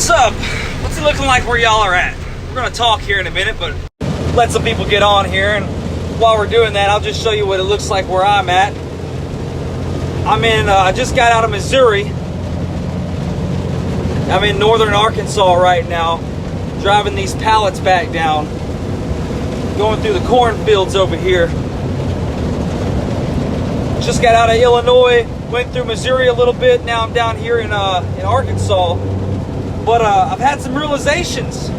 What's up? What's it looking like where y'all are at? We're gonna talk here in a minute, but let some people get on here, and while we're doing that, I'll just show you what it looks like where I'm at. I just got out of Missouri. I'm in northern Arkansas right now, driving these pallets back down, going through the cornfields over here. Just got out of Illinois, went through Missouri a little bit, now I'm down here in Arkansas. But I've had some realizations.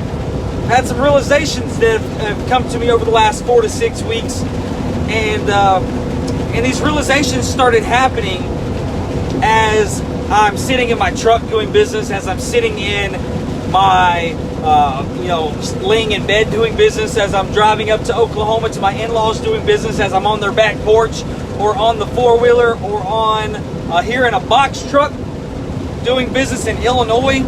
That have come to me over the last 4 to 6 weeks, and these realizations started happening as I'm sitting in my truck doing business, as I'm sitting in my, laying in bed doing business, as I'm driving up to Oklahoma to my in-laws doing business, as I'm on their back porch or on the four-wheeler or on here in a box truck doing business in Illinois,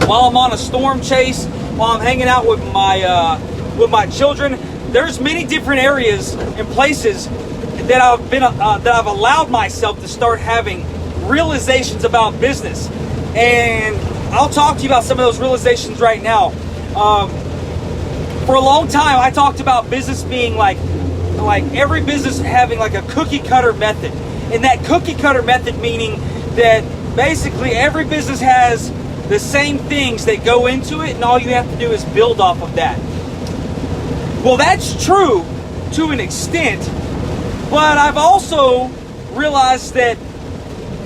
while I'm on a storm chase, while I'm hanging out with my children. There's many different areas and places that I've allowed myself to start having realizations about business, and I'll talk to you about some of those realizations right now. For a long time, I talked about business being like every business having like a cookie cutter method, and that cookie cutter method meaning that basically every business has the same things that go into it, and all you have to do is build off of that. Well, that's true to an extent, but I've also realized that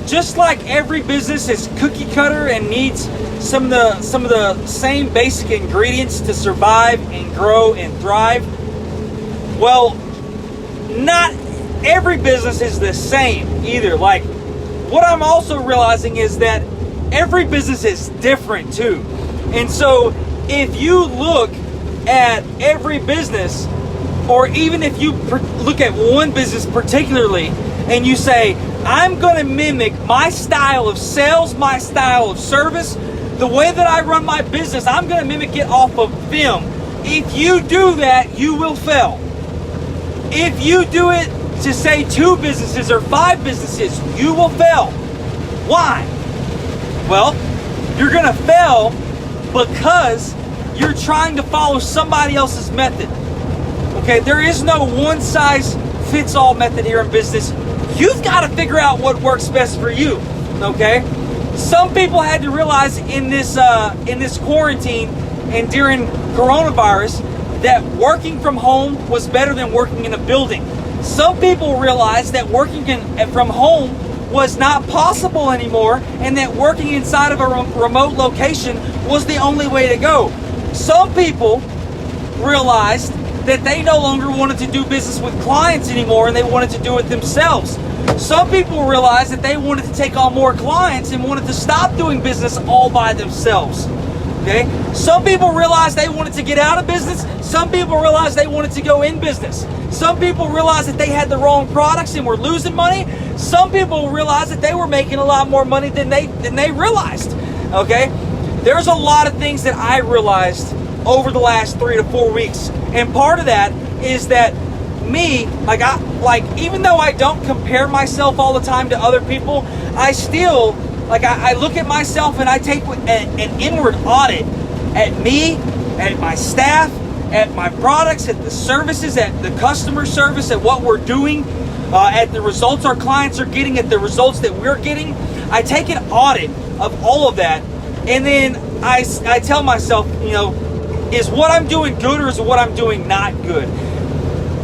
just like every business is cookie cutter and needs some of the same basic ingredients to survive and grow and thrive, well, not every business is the same either. Like, what I'm also realizing is that every business is different too. And so if you look at every business, or even if you look at one business particularly, and you say, I'm going to mimic my style of sales, my style of service, the way that I run my business, I'm going to mimic it off of them. If you do that, you will fail. If you do it to say 2 businesses or 5 businesses, you will fail. Why? Well, you're going to fail because you're trying to follow somebody else's method. Okay, there is no one-size-fits-all method here in business. You've got to figure out what works best for you. Okay, some people had to realize in this quarantine and during coronavirus that working from home was better than working in a building. Some people realized that working from home was not possible anymore, and that working inside of a remote location was the only way to go. Some people realized that they no longer wanted to do business with clients anymore, and they wanted to do it themselves. Some people realized that they wanted to take on more clients and wanted to stop doing business all by themselves. Okay? Some people realized they wanted to get out of business. Some people realized they wanted to go in business. Some people realized that they had the wrong products and were losing money. Some people realized that they were making a lot more money than they realized. Okay? There's a lot of things that I realized over the last 3 to 4 weeks. And part of that is that me, even though I don't compare myself all the time to other people, I still, I look at myself and I take an inward audit at me, at my staff, at my products, at the services, at the customer service, at what we're doing, at the results our clients are getting, at the results that we're getting. I take an audit of all of that, and then I tell myself, is what I'm doing good or is what I'm doing not good?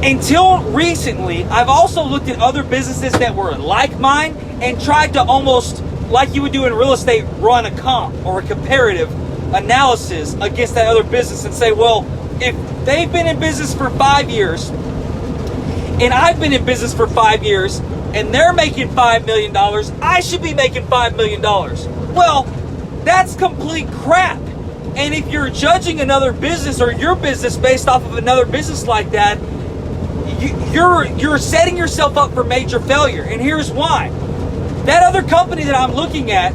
Until recently, I've also looked at other businesses that were like mine and tried to almost, like you would do in real estate, run a comp or a comparative analysis against that other business and say, well, if they've been in business for 5 years and I've been in business for 5 years and they're making $5 million, I should be making $5 million. Well, that's complete crap. And if you're judging another business or your business based off of another business like that, you're setting yourself up for major failure. And here's why. That other company that I'm looking at,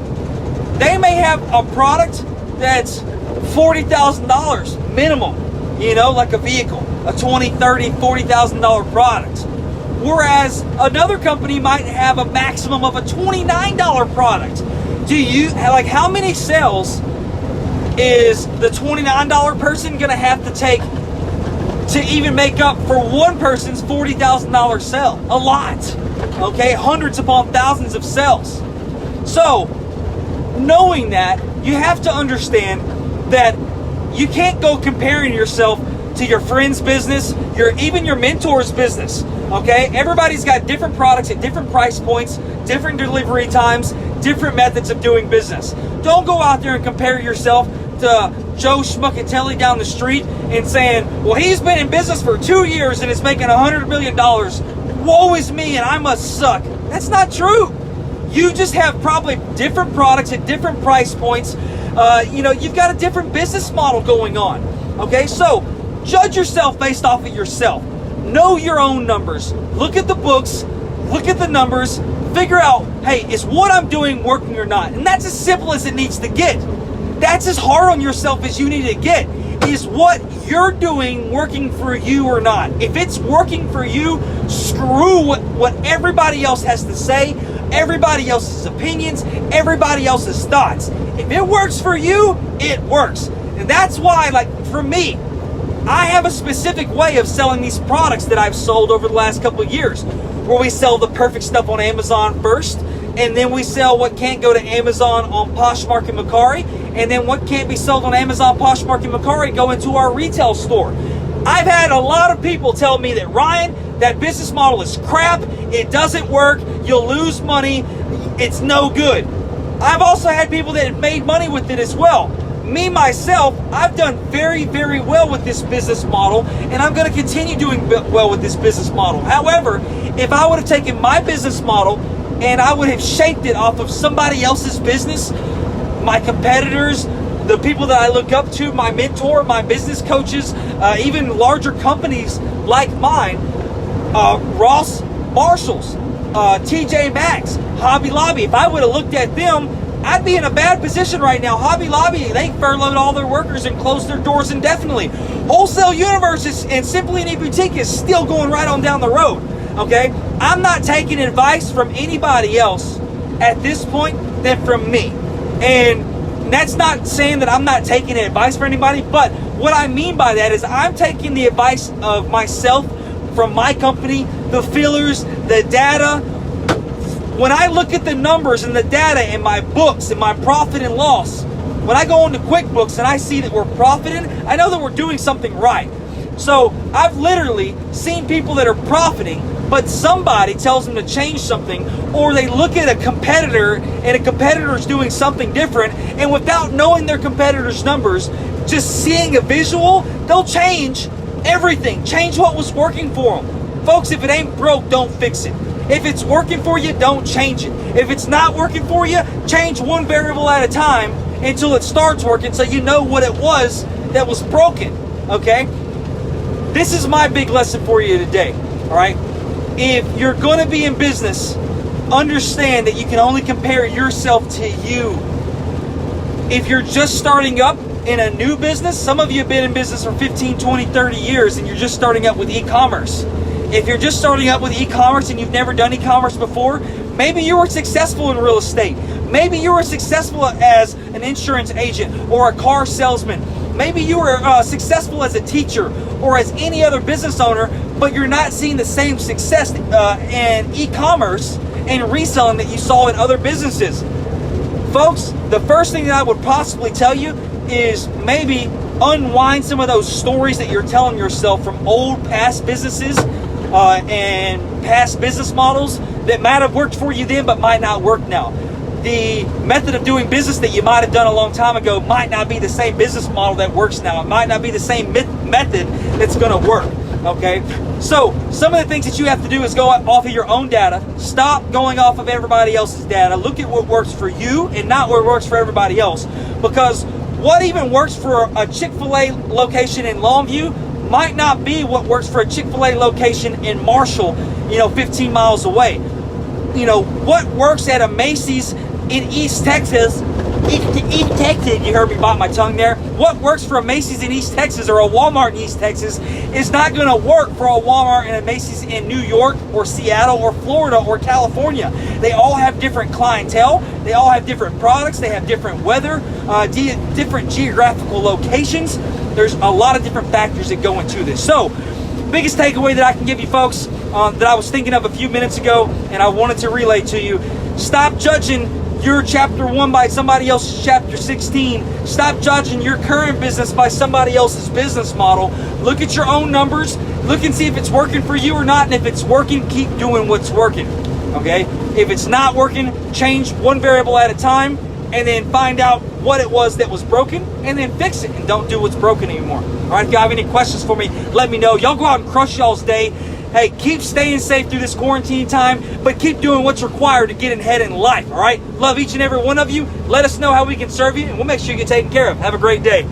they may have a product that's $40,000 minimum, like a vehicle, a $20,000, $30,000, $40,000 product. Whereas another company might have a maximum of a $29 product. How many sales is the $29 person going to have to take to even make up for one person's $40,000 sale? A lot. Okay, hundreds upon thousands of sales. So, knowing that, you have to understand that you can't go comparing yourself to your friend's business, even your mentor's business. Okay, everybody's got different products at different price points, different delivery times, different methods of doing business. Don't go out there and compare yourself to Joe Schmuckatelli down the street and saying, well, he's been in business for 2 years and is making $100 million. Woe is me and I must suck. That's not true. You just have probably different products at different price points. You've got a different business model going on. Okay, so judge yourself based off of yourself. Know your own numbers. Look at the books. Look at the numbers. Figure out, hey, is what I'm doing working or not? And that's as simple as it needs to get. That's as hard on yourself as you need to get. Is what you're doing working for you or not? If it's working for you, screw what everybody else has to say, everybody else's opinions, everybody else's thoughts. If it works for you, it works. And that's why, like for me, I have a specific way of selling these products that I've sold over the last couple of years, where we sell the perfect stuff on Amazon first, and then we sell what can't go to Amazon on Poshmark and Mercari, and then what can't be sold on Amazon, Poshmark, and Mercari go into our retail store. I've had a lot of people tell me that, Ryan, that business model is crap, it doesn't work, you'll lose money, it's no good. I've also had people that have made money with it as well. Me, myself, I've done very, very well with this business model, and I'm going to continue doing well with this business model. However, if I would have taken my business model and I would have shaped it off of somebody else's business, my competitors, the people that I look up to, my mentor, my business coaches, even larger companies like mine, Ross Marshalls, TJ Maxx, Hobby Lobby, if I would have looked at them, I'd be in a bad position right now. Hobby Lobby, they furloughed all their workers and closed their doors indefinitely. Wholesale Universe and Simply Neat Boutique is still going right on down the road. Okay? I'm not taking advice from anybody else at this point than from me. And that's not saying that I'm not taking advice from anybody, but what I mean by that is I'm taking the advice of myself from my company, the fillers, the data. When I look at the numbers and the data in my books and my profit and loss, when I go into QuickBooks and I see that we're profiting, I know that we're doing something right. So I've literally seen people that are profiting, but somebody tells them to change something, or they look at a competitor and a competitor's doing something different, and without knowing their competitor's numbers, just seeing a visual, they'll change everything, change what was working for them. Folks, if it ain't broke, don't fix it. If it's working for you, don't change it. If it's not working for you, change one variable at a time until it starts working so you know what it was that was broken, okay? This is my big lesson for you today, all right? If you're going to be in business, understand that you can only compare yourself to you. If you're just starting up in a new business, some of you have been in business for 15, 20, 30 years and you're just starting up with e-commerce. If you're just starting up with e-commerce and you've never done e-commerce before, maybe you were successful in real estate. Maybe you were successful as an insurance agent or a car salesman. Maybe you were successful as a teacher or as any other business owner, but you're not seeing the same success in e-commerce and reselling that you saw in other businesses. Folks, the first thing that I would possibly tell you is maybe unwind some of those stories that you're telling yourself from old past businesses and past business models that might have worked for you then but might not work now. The method of doing business that you might have done a long time ago might not be the same business model that works now. It might not be the same method that's going to work, okay? So some of the things that you have to do is go off of your own data. Stop going off of everybody else's data. Look at what works for you and not what works for everybody else, because what even works for a Chick-fil-A location in Longview might not be what works for a Chick-fil-A location in Marshall, 15 miles away. What works at a Macy's in East Texas East Texas, you heard me bite my tongue there. What works for a Macy's in East Texas or a Walmart in East Texas is not going to work for a Walmart and a Macy's in New York or Seattle or Florida or California. They all have different clientele. They all have different products. They have different weather, different geographical locations. There's a lot of different factors that go into this. So, biggest takeaway that I can give you folks that I was thinking of a few minutes ago and I wanted to relay to you, stop judging your chapter 1 by somebody else's chapter 16. Stop judging your current business by somebody else's business model. Look at your own numbers. Look and see if it's working for you or not. And if it's working, keep doing what's working. Okay? If it's not working, change one variable at a time and then find out what it was that was broken and then fix it and don't do what's broken anymore. All right? If you have any questions for me, let me know. Y'all go out and crush y'all's day. Hey, keep staying safe through this quarantine time, but keep doing what's required to get ahead in life, all right? Love each and every one of you. Let us know how we can serve you, and we'll make sure you get taken care of. Have a great day.